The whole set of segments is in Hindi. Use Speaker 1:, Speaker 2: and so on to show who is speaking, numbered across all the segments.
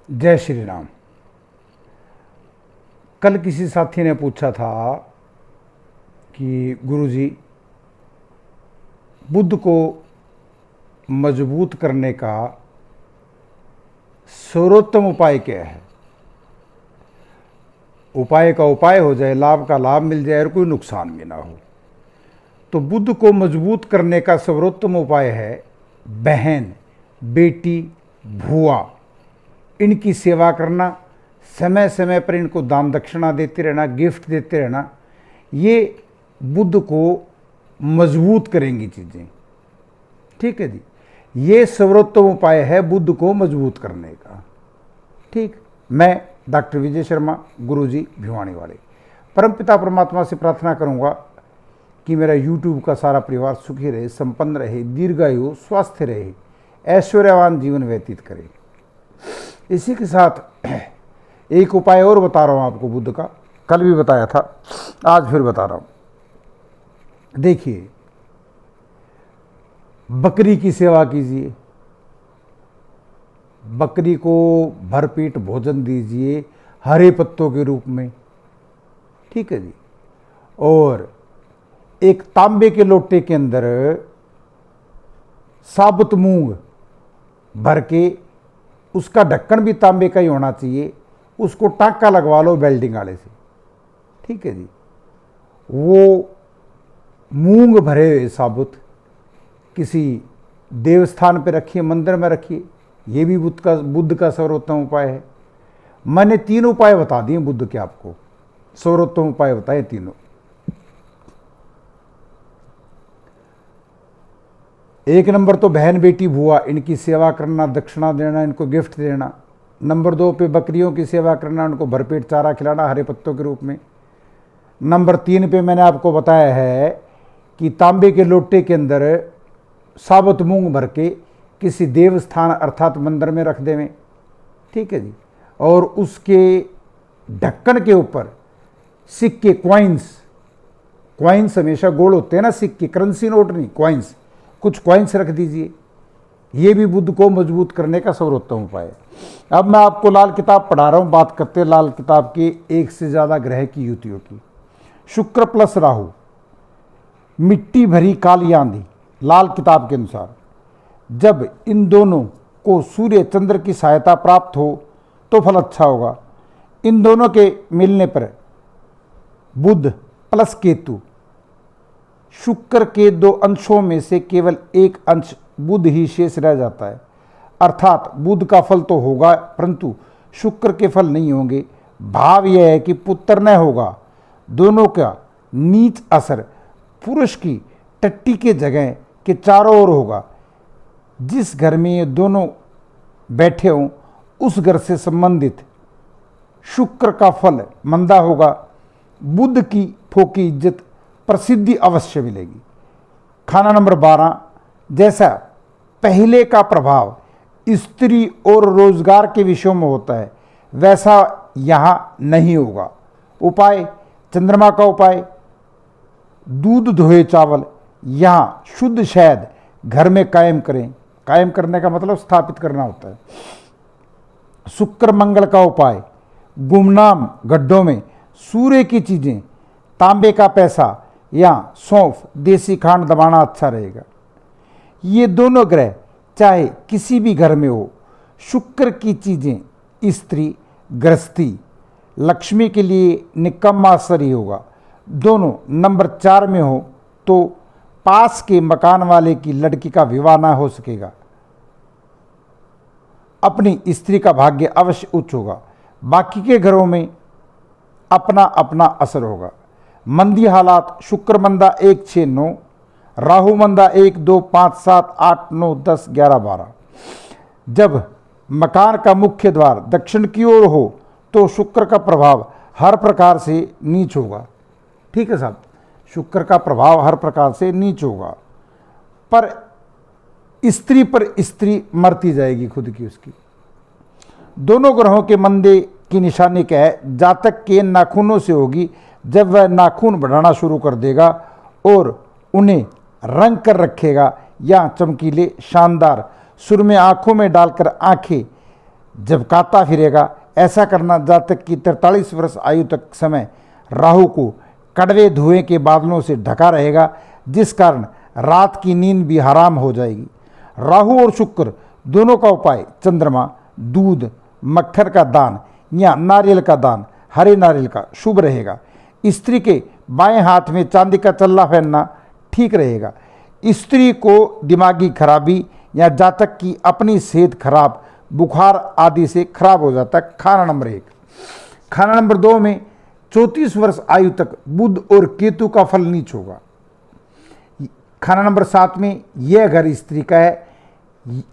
Speaker 1: जय श्री राम। कल किसी साथी ने पूछा था कि गुरुजी, बुद्ध को मजबूत करने का सर्वोत्तम उपाय क्या है। उपाय का उपाय हो जाए, लाभ का लाभ मिल जाए और कोई नुकसान भी ना हो। तो बुद्ध को मजबूत करने का सर्वोत्तम उपाय है बहन, बेटी, भुआ, इनकी सेवा करना, समय समय पर इनको दान दक्षिणा देते रहना, गिफ्ट देते रहना। ये बुद्ध को मजबूत करेंगी चीज़ें। ठीक है जी, ये सर्वोत्तम उपाय है बुद्ध को मजबूत करने का। ठीक, मैं डॉक्टर विजय शर्मा, गुरुजी भिवानी वाले, परमपिता परमात्मा से प्रार्थना करूंगा कि मेरा यूट्यूब का सारा परिवार सुखी रहे, संपन्न रहे, दीर्घायु, स्वस्थ रहे, ऐश्वर्यवान जीवन व्यतीत करे। इसी के साथ एक उपाय और बता रहा हूँ आपको बुद्ध का। कल भी बताया था, आज फिर बता रहा हूँ। देखिए, बकरी की सेवा कीजिए, बकरी को भरपेट भोजन दीजिए हरे पत्तों के रूप में। ठीक है जी। और एक तांबे के लोटे के अंदर साबुत मूंग भर के, उसका ढक्कन भी तांबे का ही होना चाहिए, उसको टाँका लगवा लो वेल्डिंग आले से। ठीक है जी। वो मूंग भरे हुए साबुत किसी देवस्थान पे रखिए, मंदिर में रखिए। ये भी बुद्ध का सर्वोत्तम उपाय है। मैंने 3 उपाय बता दिए बुद्ध के, आपको सर्वोत्तम उपाय बताए तीनों। एक नंबर तो बहन, बेटी, भुआ, इनकी सेवा करना, दक्षिणा देना, इनको गिफ्ट देना। नंबर 2 पे बकरियों की सेवा करना, उनको भरपेट चारा खिलाना हरे पत्तों के रूप में। नंबर 3 पे मैंने आपको बताया है कि तांबे के लोटे के अंदर साबुत मूंग भर के किसी देवस्थान अर्थात मंदिर में रख देवें। ठीक है जी। और उसके ढक्कन के ऊपर सिक्के, क्वाइंस हमेशा गोल होते हैं ना, सिक्के, करेंसी नोट नहीं, क्वाइंस, कुछ क्वाइंस रख दीजिए। ये भी बुद्ध को मजबूत करने का सर्वोत्तम उपाय है। अब मैं आपको लाल किताब पढ़ा रहा हूँ। बात करते हैं लाल किताब के 1 से ज़्यादा ग्रह की युतियों की। शुक्र प्लस राहु, मिट्टी भरी काली आंधी। लाल किताब के अनुसार जब इन दोनों को सूर्य चंद्र की सहायता प्राप्त हो तो फल अच्छा होगा। इन दोनों के मिलने पर बुध प्लस केतु, शुक्र के 2 अंशों में से केवल 1 अंश बुध ही शेष रह जाता है। अर्थात बुध का फल तो होगा परंतु शुक्र के फल नहीं होंगे। भाव यह है कि पुत्र न होगा। दोनों का नीच असर पुरुष की टट्टी के जगह के चारों ओर होगा। जिस घर में ये दोनों बैठे हों उस घर से संबंधित शुक्र का फल मंदा होगा। बुध की फोकी इज्जत, प्रसिद्धि अवश्य मिलेगी। खाना नंबर 12, जैसा पहले का प्रभाव स्त्री और रोजगार के विषयों में होता है वैसा यहाँ नहीं होगा। उपाय, चंद्रमा का उपाय, दूध धोए चावल, यहाँ शुद्ध शहद घर में कायम करें। कायम करने का मतलब स्थापित करना होता है। शुक्र मंगल का उपाय, गुमनाम गड्ढों में सूर्य की चीजें, तांबे का पैसा या सौंफ, देसी खांड दबाना अच्छा रहेगा। ये दोनों ग्रह चाहे किसी भी घर में हो, शुक्र की चीजें स्त्री गृहस्थी लक्ष्मी के लिए निकम्मा असर ही होगा। दोनों नंबर 4 में हो तो पास के मकान वाले की लड़की का विवाह ना हो सकेगा। अपनी स्त्री का भाग्य अवश्य उच्च होगा। बाकी के घरों में अपना अपना असर होगा। मंदी हालात, शुक्र मंदा 1, 6, 9, राहु मंदा 1, 2, 5, 7, 8, 9, 10, 11, 12। जब मकान का मुख्य द्वार दक्षिण की ओर हो तो शुक्र का प्रभाव हर प्रकार से नीच होगा। ठीक है साहब, शुक्र का प्रभाव हर प्रकार से नीच होगा। पर स्त्री मरती जाएगी खुद की उसकी। दोनों ग्रहों के मंदे की निशानी क्या है? जातक के नाखूनों से होगी। जब वह नाखून बढ़ाना शुरू कर देगा और उन्हें रंग कर रखेगा या चमकीले, शानदार, सुरमे आंखों में डालकर आंखें जब काता फिरेगा। ऐसा करना जातक की 43 वर्ष आयु तक समय राहु को कड़वे धुएं के बादलों से ढका रहेगा, जिस कारण रात की नींद भी हराम हो जाएगी। राहु और शुक्र दोनों का उपाय चंद्रमा, दूध, मक्खन का दान या नारियल का दान, हरे नारियल का शुभ रहेगा। स्त्री के बाएं हाथ में चांदी का चल्ला पहनना ठीक रहेगा। स्त्री को दिमागी खराबी या जातक की अपनी सेहत खराब, बुखार आदि से खराब हो जाता है। खाना नंबर 1। खाना नंबर 2 में 34 वर्ष आयु तक बुध और केतु का फल नीच होगा। खाना नंबर 7 में यह घर स्त्री का है।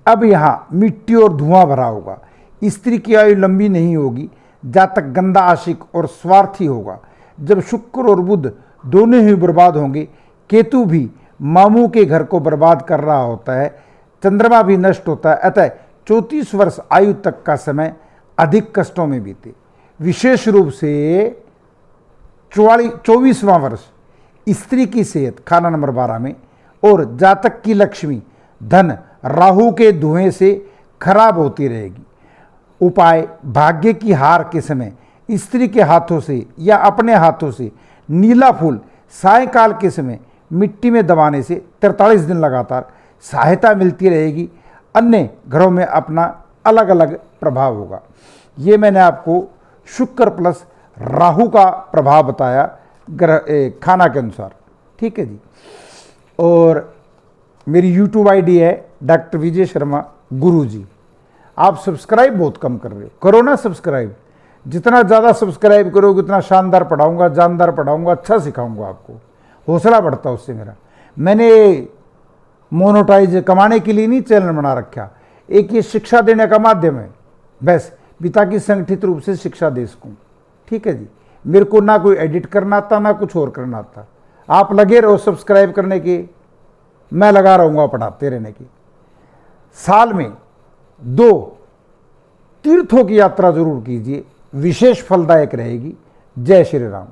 Speaker 1: अब यहाँ मिट्टी और धुआं भरा होगा। स्त्री की आयु लंबी नहीं होगी। जातक गंदा आशिक और स्वार्थी होगा। जब शुक्र और बुध दोनों ही बर्बाद होंगे, केतु भी मामू के घर को बर्बाद कर रहा होता है, चंद्रमा भी नष्ट होता है। अतः 34 वर्ष आयु तक का समय अधिक कष्टों में बीते। विशेष रूप से 24वां वर्ष स्त्री की सेहत खाना नंबर 12 में और जातक की लक्ष्मी धन राहु के धुएं से खराब होती रहेगी। उपाय भाग्य की हार के समय स्त्री के हाथों से या अपने हाथों से नीला फूल सायंकाल के समय मिट्टी में दबाने से 43 दिन लगातार सहायता मिलती रहेगी। अन्य घरों में अपना अलग अलग प्रभाव होगा। ये मैंने आपको शुक्र प्लस राहु का प्रभाव बताया ग्रह खाना के अनुसार। ठीक है जी। और मेरी यूट्यूब आईडी है डॉक्टर विजय शर्मा गुरुजी। आप सब्सक्राइब बहुत कम कर रहे हो, करो ना सब्सक्राइब। जितना ज़्यादा सब्सक्राइब करोगे उतना शानदार पढ़ाऊंगा, जानदार पढ़ाऊंगा, अच्छा सिखाऊंगा आपको, हौसला बढ़ता उससे मेरा। मैंने मोनोटाइज कमाने के लिए नहीं चैनल बना रखा, एक ये शिक्षा देने का माध्यम है बस, पिता की संगठित रूप से शिक्षा दे सकूँ। ठीक है जी। मेरे को ना कोई एडिट करना आता ना कुछ और करना आता। आप लगे रहो सब्सक्राइब करने के, मैं लगा रहूँगा पढ़ाते रहने की। साल में 2 तीर्थों की यात्रा जरूर कीजिए, विशेष फलदायक रहेगी। जय श्री राम।